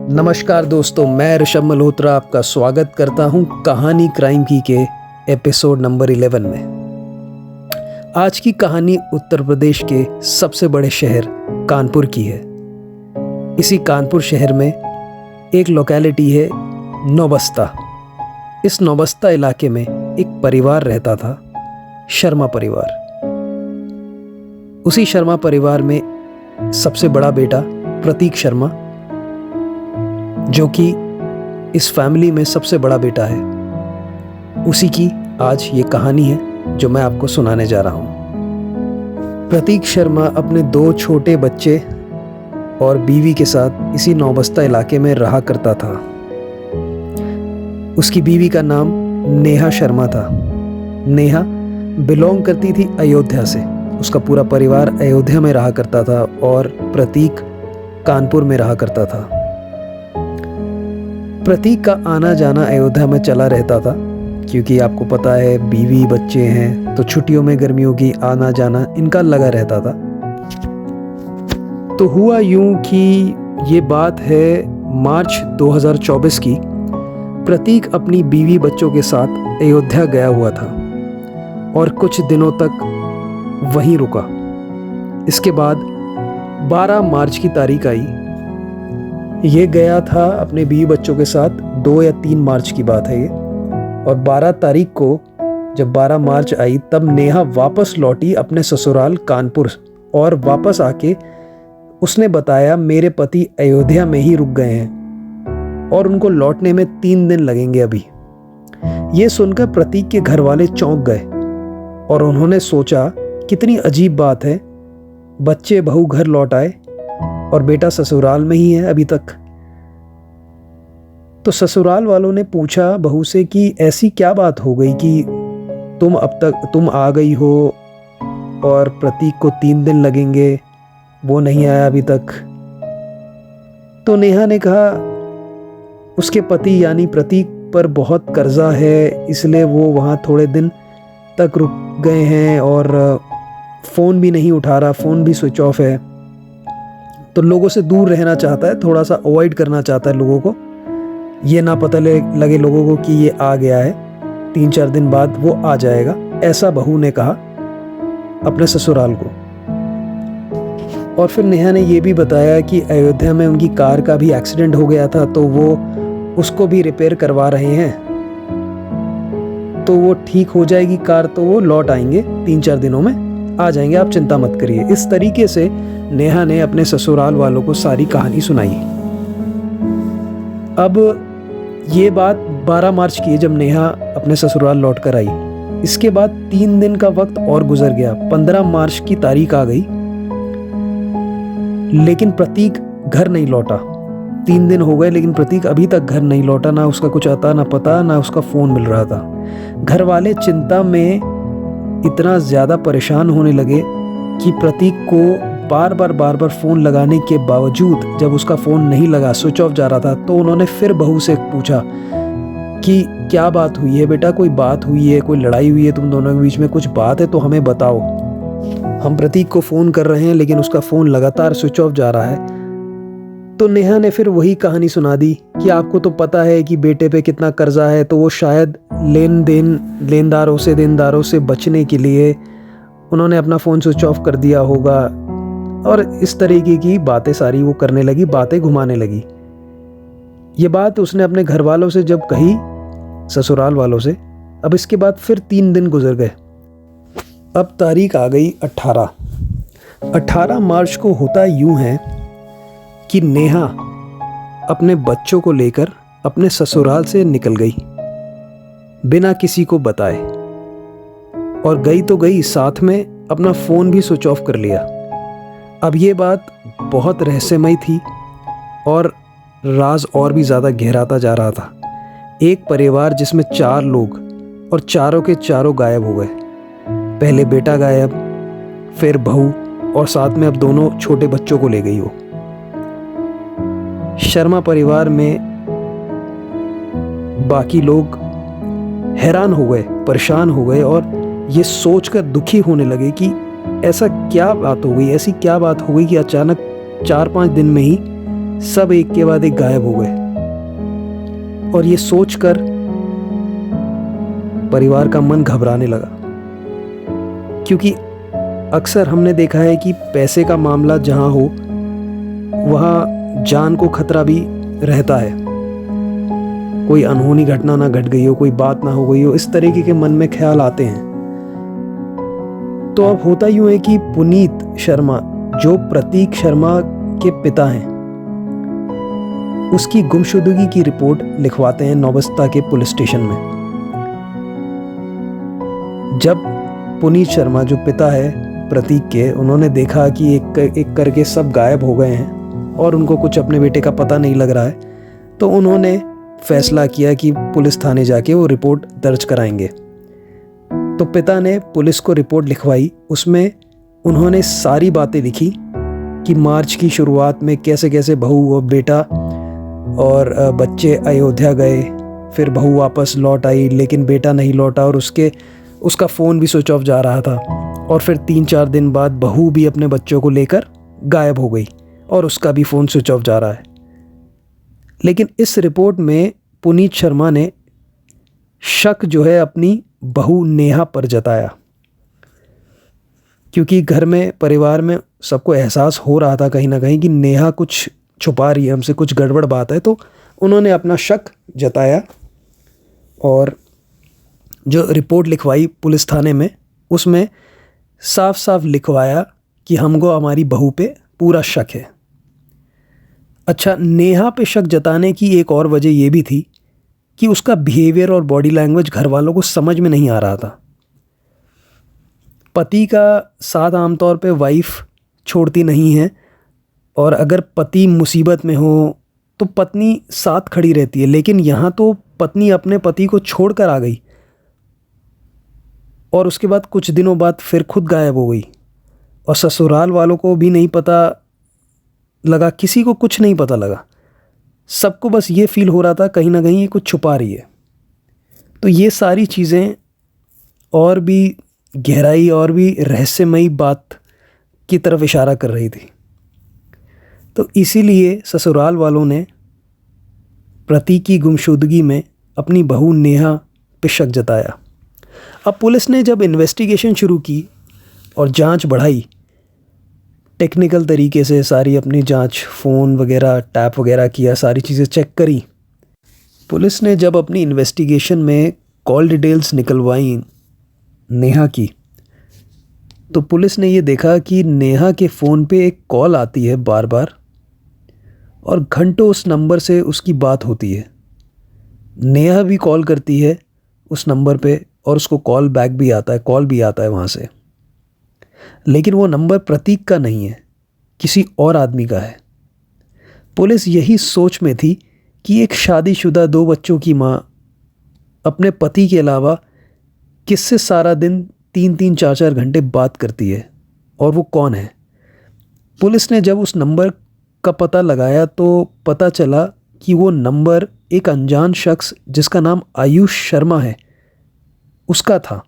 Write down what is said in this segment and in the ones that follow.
नमस्कार दोस्तों, मैं ऋषभ मल्होत्रा आपका स्वागत करता हूं कहानी क्राइम की के एपिसोड नंबर 11 में। आज की कहानी उत्तर प्रदेश के सबसे बड़े शहर कानपुर की है। इसी कानपुर शहर में एक लोकेलिटी है नौबस्ता। इस नौबस्ता इलाके में एक परिवार रहता था, शर्मा परिवार। उसी शर्मा परिवार में सबसे बड़ा बेटा प्रतीक शर्मा, जो कि इस फैमिली में सबसे बड़ा बेटा है, उसी की आज ये कहानी है जो मैं आपको सुनाने जा रहा हूँ। प्रतीक शर्मा अपने 2 छोटे बच्चे और बीवी के साथ इसी नौबस्ता इलाके में रहा करता था। उसकी बीवी का नाम नेहा शर्मा था। नेहा बिलोंग करती थी अयोध्या से। उसका पूरा परिवार अयोध्या में रहा करता था और प्रतीक कानपुर में रहा करता था। प्रतीक का आना जाना अयोध्या में चला रहता था, क्योंकि आपको पता है बीवी बच्चे हैं तो छुट्टियों में गर्मियों की आना जाना इनका लगा रहता था। तो हुआ यूं कि ये बात है मार्च 2024 की। प्रतीक अपनी बीवी बच्चों के साथ अयोध्या गया हुआ था और कुछ दिनों तक वहीं रुका। इसके बाद 12 मार्च की तारीख आई। ये गया था अपने बीवी बच्चों के साथ, 2 या 3 मार्च की बात है ये। और 12 तारीख को जब 12 मार्च आई तब नेहा वापस लौटी अपने ससुराल कानपुर, और वापस आके उसने बताया मेरे पति अयोध्या में ही रुक गए हैं और उनको लौटने में 3 दिन लगेंगे अभी। ये सुनकर प्रतीक के घर वाले चौंक गए और उन्होंने सोचा कितनी अजीब बात है, बच्चे बहू घर लौट आए और बेटा ससुराल में ही है अभी तक। तो ससुराल वालों ने पूछा बहू से कि ऐसी क्या बात हो गई कि तुम आ गई हो और प्रतीक को 3 दिन लगेंगे, वो नहीं आया अभी तक। तो नेहा ने कहा उसके पति यानी प्रतीक पर बहुत कर्जा है, इसलिए वो वहाँ थोड़े दिन तक रुक गए हैं और फ़ोन भी नहीं उठा रहा, फ़ोन भी स्विच ऑफ है। तो लोगों से दूर रहना चाहता है, थोड़ा सा अवॉइड करना चाहता है लोगों को, ये ना पता लगे लोगों को कि ये आ गया है, 3-4 दिन बाद वो आ जाएगा, ऐसा बहू ने कहा अपने ससुराल को। और फिर नेहा ने ये भी बताया कि अयोध्या में उनकी कार का भी एक्सीडेंट हो गया था, तो वो उसको भी रिपेयर करवा रहे हैं, तो वो ठीक हो जाएगी कार, तो वो लौट आएंगे 3-4 दिनों में, आ जाएंगे, आप चिंता मत करिए। इस तरीके से नेहा ने अपने ससुराल वालों को सारी कहानी सुनाई। अब ये बात 12 मार्च की है जब नेहा अपने ससुराल लौट कर आई। इसके बाद 3 दिन का वक्त और गुजर गया। 15 मार्च की तारीख आ गई, लेकिन प्रतीक घर नहीं लौटा। 3 दिन हो गए लेकिन प्रतीक अभी तक घर नहीं लौटा, ना उसका कुछ आता ना पता, ना उसका फ़ोन मिल रहा था। घर वाले चिंता में इतना ज़्यादा परेशान होने लगे कि प्रतीक को बार बार फ़ोन लगाने के बावजूद जब उसका फ़ोन नहीं लगा, स्विच ऑफ जा रहा था, तो उन्होंने फिर बहू से पूछा कि क्या बात हुई है बेटा, कोई बात हुई है, कोई लड़ाई हुई है तुम दोनों के बीच में, कुछ बात है तो हमें बताओ। हम प्रतीक को फ़ोन कर रहे हैं लेकिन उसका फ़ोन लगातार स्विच ऑफ जा रहा है। तो नेहा ने फिर वही कहानी सुना दी कि आपको तो पता है कि बेटे पे कितना कर्जा है, तो वो शायद देनदारों से बचने के लिए उन्होंने अपना फ़ोन स्विच ऑफ कर दिया होगा। और इस तरीके की बातें सारी वो करने लगी, बातें घुमाने लगी। ये बात उसने अपने घर वालों से जब कही, ससुराल वालों से, अब इसके बाद फिर 3 दिन गुजर गए। अब तारीख आ गई 18 मार्च को। होता यूं है कि नेहा अपने बच्चों को लेकर अपने ससुराल से निकल गई बिना किसी को बताए, और गई तो गई, साथ में अपना फ़ोन भी स्विच ऑफ कर लिया। अब ये बात बहुत रहस्यमय थी और राज और भी ज़्यादा गहराता जा रहा था। एक परिवार जिसमें 4 लोग, और चारों के चारों गायब हो गए। पहले बेटा गायब, फिर बहू, और साथ में अब 2 छोटे बच्चों को ले गई वो। शर्मा परिवार में बाकी लोग हैरान हो गए, परेशान हो गए और ये सोचकर दुखी होने लगे कि ऐसा क्या बात हो गई, ऐसी क्या बात हो गई कि अचानक 4-5 दिन में ही सब एक के बाद एक गायब हो गए। और ये सोचकर परिवार का मन घबराने लगा, क्योंकि अक्सर हमने देखा है कि पैसे का मामला जहाँ हो वहाँ जान को खतरा भी रहता है। कोई अनहोनी घटना ना घट गई हो, कोई बात ना हो गई हो, इस तरीके के मन में ख्याल आते हैं। तो अब होता यूं है कि पुनीत शर्मा, जो प्रतीक शर्मा के पिता हैं, उसकी गुमशुदगी की रिपोर्ट लिखवाते हैं नौबस्ता के पुलिस स्टेशन में। जब पुनीत शर्मा, जो पिता है प्रतीक के, उन्होंने देखा कि एक एक करके सब गायब हो गए हैं और उनको कुछ अपने बेटे का पता नहीं लग रहा है, तो उन्होंने फैसला किया कि पुलिस थाने जाके वो रिपोर्ट दर्ज कराएंगे। तो पिता ने पुलिस को रिपोर्ट लिखवाई। उसमें उन्होंने सारी बातें लिखी कि मार्च की शुरुआत में कैसे कैसे बहू और बेटा और बच्चे अयोध्या गए, फिर बहू वापस लौट आई लेकिन बेटा नहीं लौटा और उसका फ़ोन भी स्विच ऑफ जा रहा था। और फिर 3-4 दिन बाद बहू भी अपने बच्चों को लेकर गायब हो गई और उसका भी फ़ोन स्विच ऑफ जा रहा है। लेकिन इस रिपोर्ट में पुनीत शर्मा ने शक जो है अपनी बहू नेहा पर जताया, क्योंकि घर में, परिवार में सबको एहसास हो रहा था कहीं ना कहीं कि नेहा कुछ छुपा रही है हमसे, कुछ गड़बड़ बात है। तो उन्होंने अपना शक जताया और जो रिपोर्ट लिखवाई पुलिस थाने में, उसमें साफ साफ लिखवाया कि हमको हमारी बहू पे पूरा शक है। अच्छा, नेहा पे शक जताने की एक और वजह ये भी थी कि उसका बिहेवियर और बॉडी लैंग्वेज घर वालों को समझ में नहीं आ रहा था। पति का साथ आमतौर पे वाइफ छोड़ती नहीं है, और अगर पति मुसीबत में हो तो पत्नी साथ खड़ी रहती है, लेकिन यहाँ तो पत्नी अपने पति को छोड़कर आ गई और उसके बाद कुछ दिनों बाद फिर खुद गायब हो गई। और ससुराल वालों को भी नहीं पता लगा, किसी को कुछ नहीं पता लगा। सबको बस ये फील हो रहा था कहीं ना कहीं ये कुछ छुपा रही है। तो ये सारी चीज़ें और भी गहराई और भी रहस्यमयी बात की तरफ इशारा कर रही थी। तो इसीलिए ससुराल वालों ने प्रतीक की गुमशुदगी में अपनी बहू नेहा पे शक जताया। अब पुलिस ने जब इन्वेस्टिगेशन शुरू की और जांच बढ़ाई, टेक्निकल तरीके से सारी अपनी जांच, फ़ोन वगैरह टैप वगैरह किया, सारी चीज़ें चेक करी। पुलिस ने जब अपनी इन्वेस्टिगेशन में कॉल डिटेल्स निकलवाई नेहा की, तो पुलिस ने ये देखा कि नेहा के फ़ोन पे एक कॉल आती है बार बार और घंटों उस नंबर से उसकी बात होती है। नेहा भी कॉल करती है उस नंबर पे और उसको कॉल बैक भी आता है, कॉल भी आता है वहाँ से, लेकिन वो नंबर प्रतीक का नहीं है, किसी और आदमी का है। पुलिस यही सोच में थी कि एक शादीशुदा 2 बच्चों की माँ अपने पति के अलावा किससे सारा दिन 3-3, 4-4 घंटे बात करती है और वो कौन है। पुलिस ने जब उस नंबर का पता लगाया तो पता चला कि वो नंबर एक अनजान शख्स जिसका नाम आयुष शर्मा है उसका था।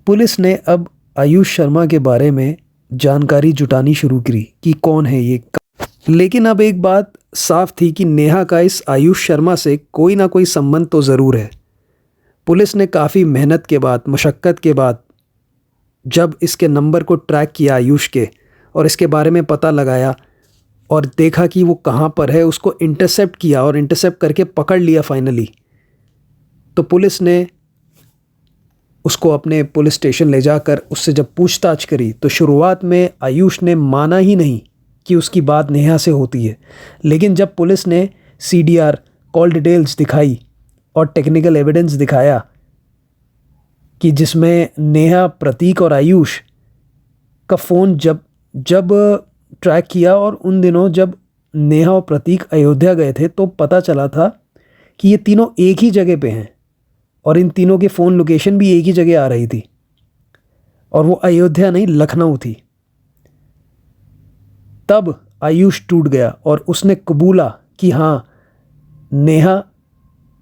पुलिस ने अब आयुष शर्मा के बारे में जानकारी जुटानी शुरू की कि कौन है ये। लेकिन अब एक बात साफ थी कि नेहा का इस आयुष शर्मा से कोई ना कोई संबंध तो ज़रूर है। पुलिस ने काफ़ी मेहनत के बाद, मशक्क़त के बाद जब इसके नंबर को ट्रैक किया आयुष के और इसके बारे में पता लगाया और देखा कि वो कहाँ पर है, उसको इंटरसेप्ट किया और इंटरसेप्ट करके पकड़ लिया फाइनली, तो पुलिस ने उसको अपने पुलिस स्टेशन ले जाकर उससे जब पूछताछ करी तो शुरुआत में आयुष ने माना ही नहीं कि उसकी बात नेहा से होती है। लेकिन जब पुलिस ने CDR, कॉल डिटेल्स दिखाई और टेक्निकल एविडेंस दिखाया कि जिसमें नेहा, प्रतीक और आयुष का फ़ोन जब ट्रैक किया और उन दिनों जब नेहा और प्रतीक अयोध्या गए थे तो पता चला था कि ये तीनों एक ही जगह पे हैं और इन तीनों के फ़ोन लोकेशन भी एक ही जगह आ रही थी और वो अयोध्या नहीं, लखनऊ थी। तब आयुष टूट गया और उसने कबूला कि हाँ, नेहा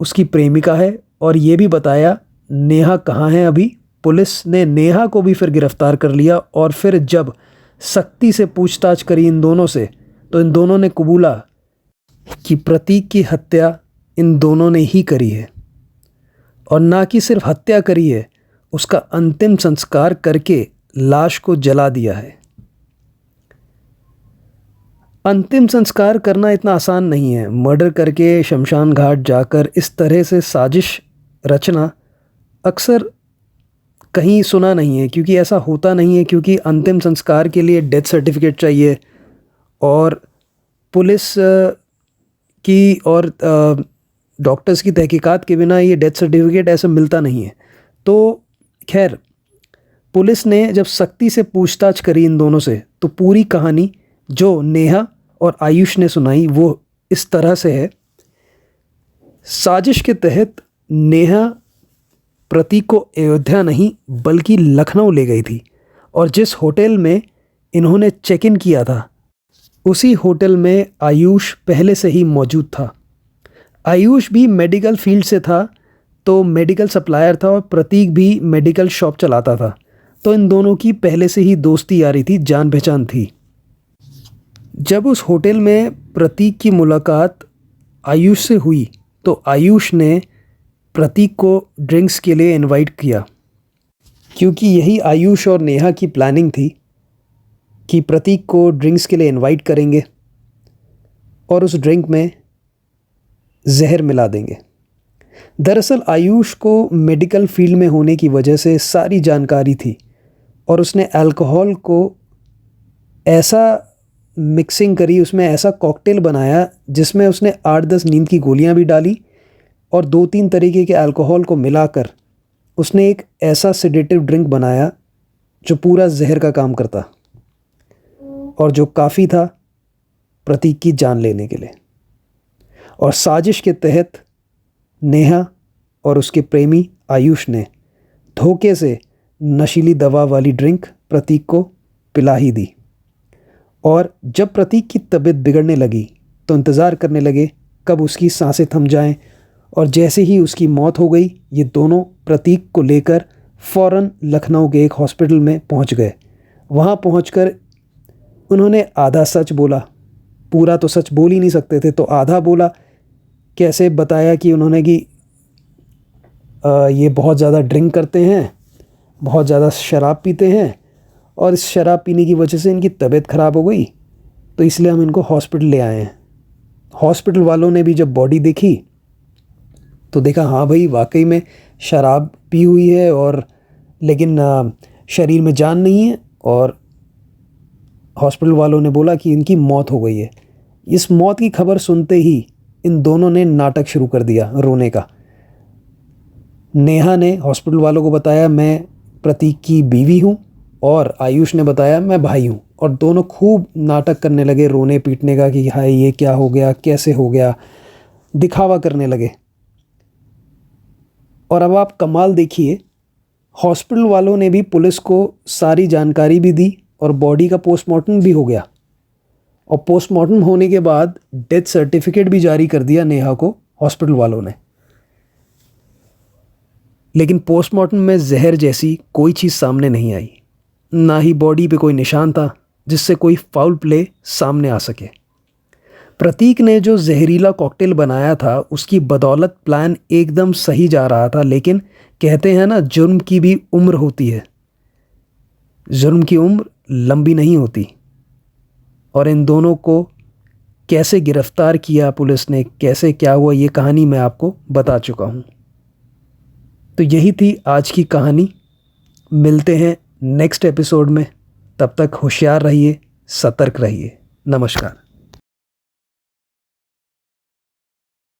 उसकी प्रेमिका है और ये भी बताया नेहा कहाँ है अभी। पुलिस ने नेहा को भी फिर गिरफ्तार कर लिया और फिर जब सख्ती से पूछताछ करी इन दोनों से तो इन दोनों ने कबूला कि प्रतीक की हत्या इन दोनों ने ही करी है, और ना कि सिर्फ हत्या करी है, उसका अंतिम संस्कार करके लाश को जला दिया है। अंतिम संस्कार करना इतना आसान नहीं है। मर्डर करके शमशान घाट जाकर इस तरह से साजिश रचना अक्सर कहीं सुना नहीं है, क्योंकि ऐसा होता नहीं है, क्योंकि अंतिम संस्कार के लिए डेथ सर्टिफिकेट चाहिए और पुलिस की और डॉक्टर्स की तहकीकात के बिना ये डेथ सर्टिफिकेट ऐसे मिलता नहीं है। तो खैर, पुलिस ने जब सख्ती से पूछताछ करी इन दोनों से, तो पूरी कहानी जो नेहा और आयुष ने सुनाई वो इस तरह से है। साजिश के तहत नेहा प्रतीक को अयोध्या नहीं बल्कि लखनऊ ले गई थी, और जिस होटल में इन्होंने चेक इन किया था उसी होटल में आयुष पहले से ही मौजूद था। आयुष भी मेडिकल फील्ड से था, तो मेडिकल सप्लायर था, और प्रतीक भी मेडिकल शॉप चलाता था। तो इन दोनों की पहले से ही दोस्ती यारी थी, जान पहचान थी। जब उस होटल में प्रतीक की मुलाकात आयुष से हुई तो आयुष ने प्रतीक को ड्रिंक्स के लिए इनवाइट किया, क्योंकि यही आयुष और नेहा की प्लानिंग थी कि प्रतीक को ड्रिंक्स के लिए इनवाइट करेंगे और उस ड्रिंक में जहर मिला देंगे। दरअसल आयुष को मेडिकल फील्ड में होने की वजह से सारी जानकारी थी, और उसने अल्कोहल को ऐसा मिक्सिंग करी, उसमें ऐसा कॉकटेल बनाया जिसमें उसने 8-10 नींद की गोलियां भी डाली, और 2-3 तरीके के अल्कोहल को मिलाकर उसने एक ऐसा सेडेटिव ड्रिंक बनाया जो पूरा जहर का काम करता, और जो काफ़ी था प्रतीक की जान लेने के लिए। और साजिश के तहत नेहा और उसके प्रेमी आयुष ने धोखे से नशीली दवा वाली ड्रिंक प्रतीक को पिला ही दी। और जब प्रतीक की तबीयत बिगड़ने लगी तो इंतज़ार करने लगे कब उसकी सांसें थम जाएं, और जैसे ही उसकी मौत हो गई, ये दोनों प्रतीक को लेकर फ़ौरन लखनऊ के एक हॉस्पिटल में पहुंच गए। वहां पहुंचकर उन्होंने आधा सच बोला, पूरा तो सच बोल ही नहीं सकते थे, तो आधा बोला। कैसे बताया कि उन्होंने कि ये बहुत ज़्यादा ड्रिंक करते हैं, बहुत ज़्यादा शराब पीते हैं, और इस शराब पीने की वजह से इनकी तबीयत ख़राब हो गई, तो इसलिए हम इनको हॉस्पिटल ले आए हैं। हॉस्पिटल वालों ने भी जब बॉडी देखी तो देखा हाँ भाई वाकई में शराब पी हुई है, और लेकिन शरीर में जान नहीं है, और हॉस्पिटल वालों ने बोला कि इनकी मौत हो गई है। इस मौत की खबर सुनते ही इन दोनों ने नाटक शुरू कर दिया रोने का। नेहा ने हॉस्पिटल वालों को बताया मैं प्रतीक की बीवी हूँ, और आयुष ने बताया मैं भाई हूँ, और दोनों खूब नाटक करने लगे रोने पीटने का कि हाय ये क्या हो गया, कैसे हो गया, दिखावा करने लगे। और अब आप कमाल देखिए, हॉस्पिटल वालों ने भी पुलिस को सारी जानकारी भी दी, और बॉडी का पोस्टमार्टम भी हो गया, और पोस्टमार्टम होने के बाद डेथ सर्टिफिकेट भी जारी कर दिया नेहा को हॉस्पिटल वालों ने। लेकिन पोस्टमार्टम में जहर जैसी कोई चीज़ सामने नहीं आई, ना ही बॉडी पे कोई निशान था जिससे कोई फाउल प्ले सामने आ सके। प्रतीक ने जो जहरीला कॉकटेल बनाया था उसकी बदौलत प्लान एकदम सही जा रहा था, लेकिन कहते हैं ना जुर्म की भी उम्र होती है, जुर्म की उम्र लंबी नहीं होती। और इन दोनों को कैसे गिरफ्तार किया पुलिस ने, कैसे क्या हुआ, ये कहानी मैं आपको बता चुका हूँ। तो यही थी आज की कहानी। मिलते हैं नेक्स्ट एपिसोड में, तब तक होशियार रहिए, सतर्क रहिए। नमस्कार।